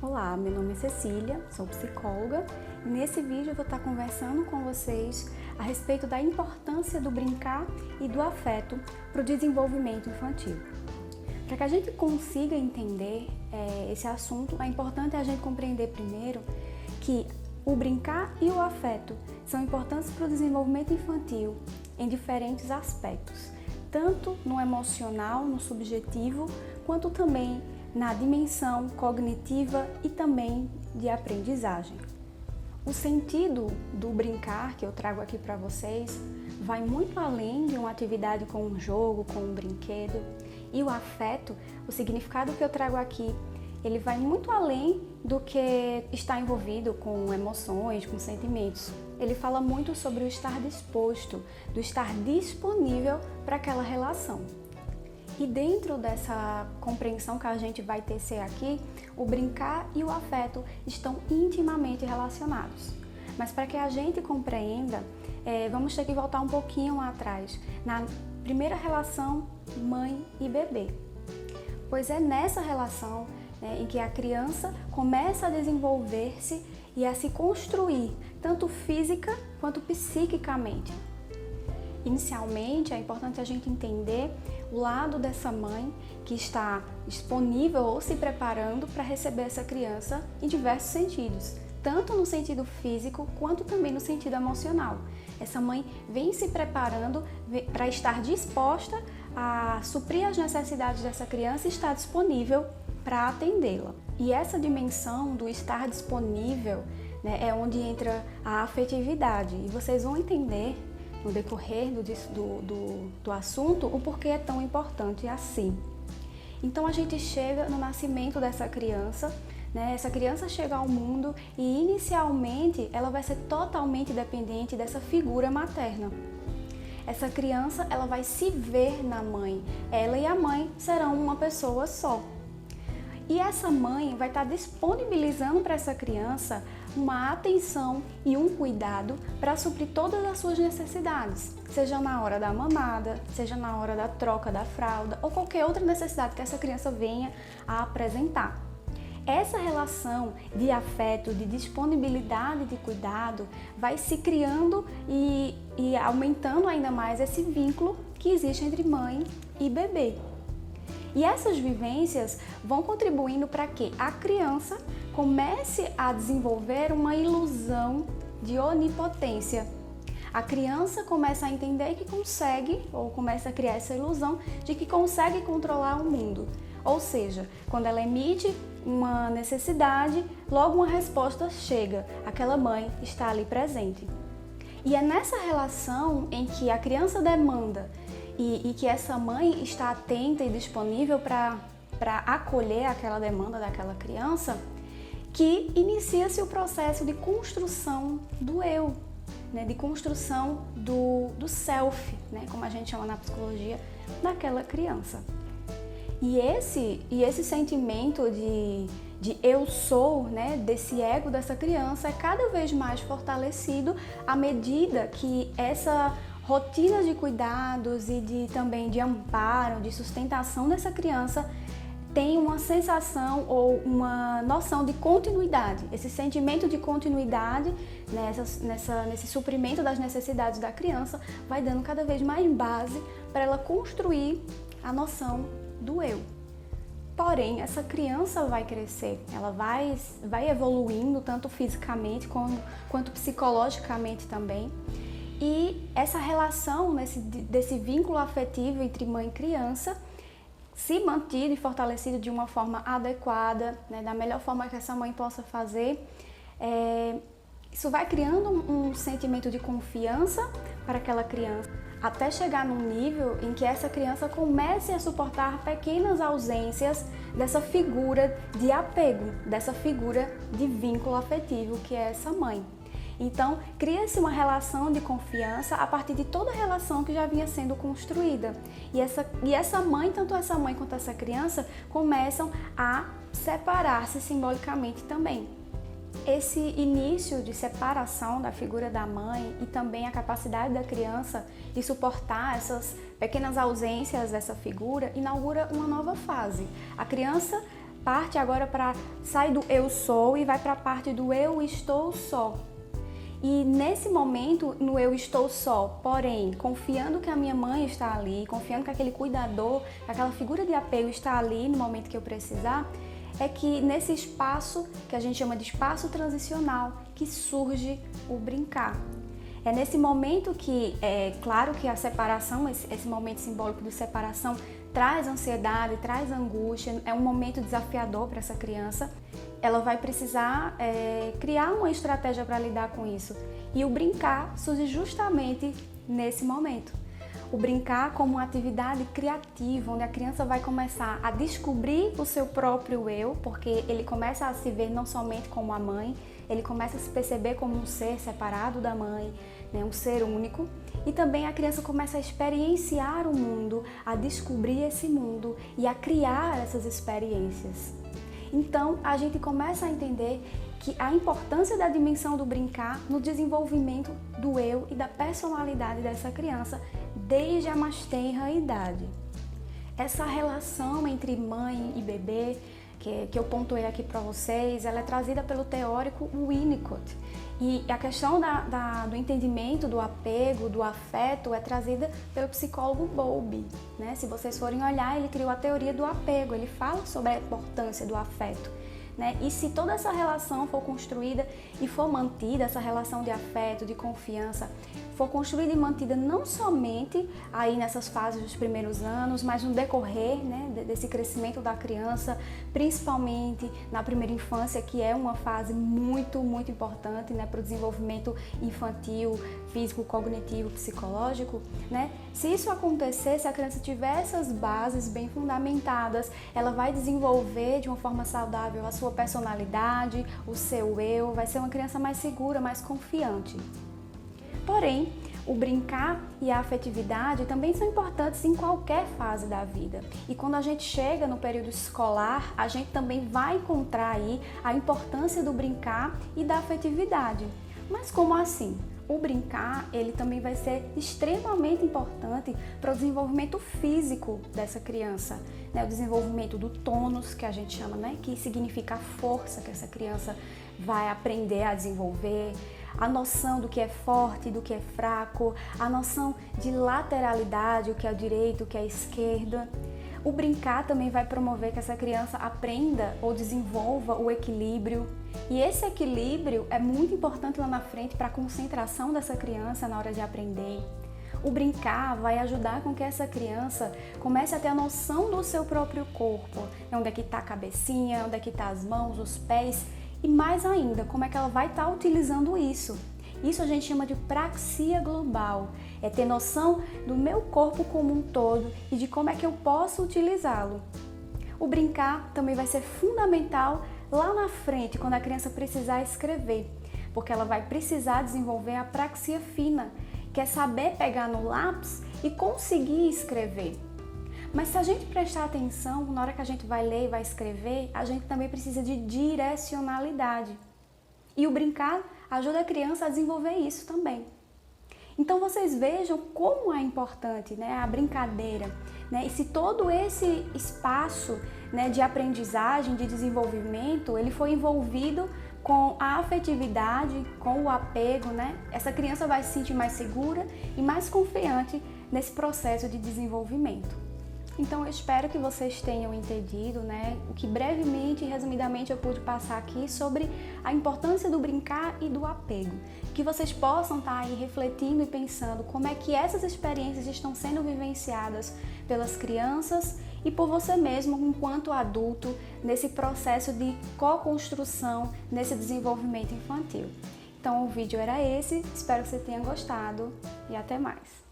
Olá, meu nome é Cecília, sou psicóloga e nesse vídeo eu vou estar conversando com vocês a respeito da importância do brincar e do afeto para o desenvolvimento infantil. Para que a gente consiga entender esse assunto, é importante a gente compreender primeiro que o brincar e o afeto são importantes para o desenvolvimento infantil em diferentes aspectos, tanto no emocional, no subjetivo, quanto também na dimensão cognitiva e também de aprendizagem. O sentido do brincar que eu trago aqui para vocês vai muito além de uma atividade com um jogo, com um brinquedo. E o afeto, o significado que eu trago aqui, ele vai muito além do que está envolvido com emoções, com sentimentos. Ele fala muito sobre o estar disposto, do estar disponível para aquela relação. E dentro dessa compreensão que a gente vai tecer aqui, o brincar e o afeto estão intimamente relacionados. Mas para que a gente compreenda, vamos ter que voltar um pouquinho atrás, na primeira relação mãe e bebê. Pois é nessa relação em que a criança começa a desenvolver-se e a se construir, tanto física quanto psiquicamente. Inicialmente, é importante a gente entender o lado dessa mãe que está disponível ou se preparando para receber essa criança em diversos sentidos, tanto no sentido físico quanto também no sentido emocional. Essa mãe vem se preparando para estar disposta a suprir as necessidades dessa criança e estar disponível para atendê-la. E essa dimensão do estar disponível, é onde entra a afetividade. E vocês vão entender no decorrer do assunto o porquê é tão importante assim. Então a gente chega no nascimento dessa criança, essa criança chega ao mundo e inicialmente ela vai ser totalmente dependente dessa figura materna. Essa criança ela vai se ver na mãe, ela e a mãe serão uma pessoa só. E essa mãe vai estar disponibilizando para essa criança uma atenção e um cuidado para suprir todas as suas necessidades, seja na hora da mamada, seja na hora da troca da fralda ou qualquer outra necessidade que essa criança venha a apresentar. Essa relação de afeto, de disponibilidade, de cuidado vai se criando e aumentando ainda mais esse vínculo que existe entre mãe e bebê. E essas vivências vão contribuindo para que a criança comece a desenvolver uma ilusão de onipotência. A criança começa a entender que consegue, ou começa a criar essa ilusão de que consegue controlar o mundo. Ou seja, quando ela emite uma necessidade, logo uma resposta chega. Aquela mãe está ali presente. E é nessa relação em que a criança demanda e que essa mãe está atenta e disponível para acolher aquela demanda daquela criança, que inicia-se o processo de construção do eu, de construção do self, como a gente chama na psicologia, daquela criança. E esse sentimento de eu sou, desse ego dessa criança é cada vez mais fortalecido à medida que essa rotina de cuidados e também de amparo, de sustentação dessa criança tem uma sensação ou uma noção de continuidade. Esse sentimento de continuidade nesse suprimento das necessidades da criança vai dando cada vez mais base para ela construir a noção do eu. Porém, essa criança vai crescer, ela vai evoluindo tanto fisicamente quanto psicologicamente também. E essa relação desse vínculo afetivo entre mãe e criança, se mantido e fortalecido de uma forma adequada, da melhor forma que essa mãe possa fazer, isso vai criando um sentimento de confiança para aquela criança, até chegar num nível em que essa criança comece a suportar pequenas ausências dessa figura de apego, dessa figura de vínculo afetivo que é essa mãe. Então, cria-se uma relação de confiança a partir de toda a relação que já vinha sendo construída. E essa mãe, tanto essa mãe quanto essa criança, começam a separar-se simbolicamente também. Esse início de separação da figura da mãe e também a capacidade da criança de suportar essas pequenas ausências dessa figura inaugura uma nova fase. A criança parte agora sai do eu sou e vai para a parte do eu estou só. E nesse momento, no eu estou só, porém, confiando que a minha mãe está ali, confiando que aquele cuidador, que aquela figura de apego está ali no momento que eu precisar, é que nesse espaço, que a gente chama de espaço transicional, que surge o brincar. É nesse momento que, é claro que a separação, esse momento simbólico de separação, traz ansiedade, traz angústia, é um momento desafiador para essa criança. Ela vai precisar criar uma estratégia para lidar com isso. E o brincar surge justamente nesse momento. O brincar como uma atividade criativa, onde a criança vai começar a descobrir o seu próprio eu, porque ele começa a se ver não somente como a mãe, ele começa a se perceber como um ser separado da mãe, né, um ser único. E também a criança começa a experienciar o mundo, a descobrir esse mundo e a criar essas experiências. Então, a gente começa a entender que a importância da dimensão do brincar no desenvolvimento do eu e da personalidade dessa criança desde a mais tenra idade. Essa relação entre mãe e bebê, que eu pontuei aqui para vocês, ela é trazida pelo teórico Winnicott. E a questão do entendimento, do apego, do afeto é trazida pelo psicólogo Bowlby, né? Se vocês forem olhar, ele criou a teoria do apego, ele fala sobre a importância do afeto, né? E se toda essa relação for construída e for mantida, essa relação de afeto, de confiança, for construída e mantida não somente aí nessas fases dos primeiros anos, mas no decorrer, né, desse crescimento da criança, principalmente na primeira infância, que é uma fase muito, muito importante, né, para o desenvolvimento infantil, físico, cognitivo, psicológico, né? Se isso acontecer, se a criança tiver essas bases bem fundamentadas, ela vai desenvolver de uma forma saudável a sua personalidade, o seu eu, vai ser uma criança mais segura, mais confiante. Porém, o brincar e a afetividade também são importantes em qualquer fase da vida. E quando a gente chega no período escolar, a gente também vai encontrar aí a importância do brincar e da afetividade. Mas como assim? O brincar, ele também vai ser extremamente importante para o desenvolvimento físico dessa criança, né? O desenvolvimento do tônus, que a gente chama, né? Que significa a força que essa criança vai aprender a desenvolver, a noção do que é forte e do que é fraco, a noção de lateralidade, o que é o direito, o que é a esquerda. O brincar também vai promover que essa criança aprenda ou desenvolva o equilíbrio. E esse equilíbrio é muito importante lá na frente para a concentração dessa criança na hora de aprender. O brincar vai ajudar com que essa criança comece a ter a noção do seu próprio corpo, onde é que está a cabecinha, onde é que está as mãos, os pés e mais ainda, como é que ela vai estar utilizando isso. Isso a gente chama de praxia global, é ter noção do meu corpo como um todo e de como é que eu posso utilizá-lo. O brincar também vai ser fundamental lá na frente, quando a criança precisar escrever, porque ela vai precisar desenvolver a praxia fina, que é saber pegar no lápis e conseguir escrever. Mas se a gente prestar atenção, na hora que a gente vai ler e vai escrever, a gente também precisa de direcionalidade. E o brincar ajuda a criança a desenvolver isso também. Então vocês vejam como é importante, né, a brincadeira, né? E se todo esse espaço, né, de aprendizagem, de desenvolvimento, ele foi envolvido com a afetividade, com o apego, né? Essa criança vai se sentir mais segura e mais confiante nesse processo de desenvolvimento. Então eu espero que vocês tenham entendido, né, o que brevemente e resumidamente eu pude passar aqui sobre a importância do brincar e do apego. Que vocês possam estar aí refletindo e pensando como é que essas experiências estão sendo vivenciadas pelas crianças e por você mesmo enquanto adulto nesse processo de co-construção, nesse desenvolvimento infantil. Então o vídeo era esse, espero que você tenha gostado e até mais.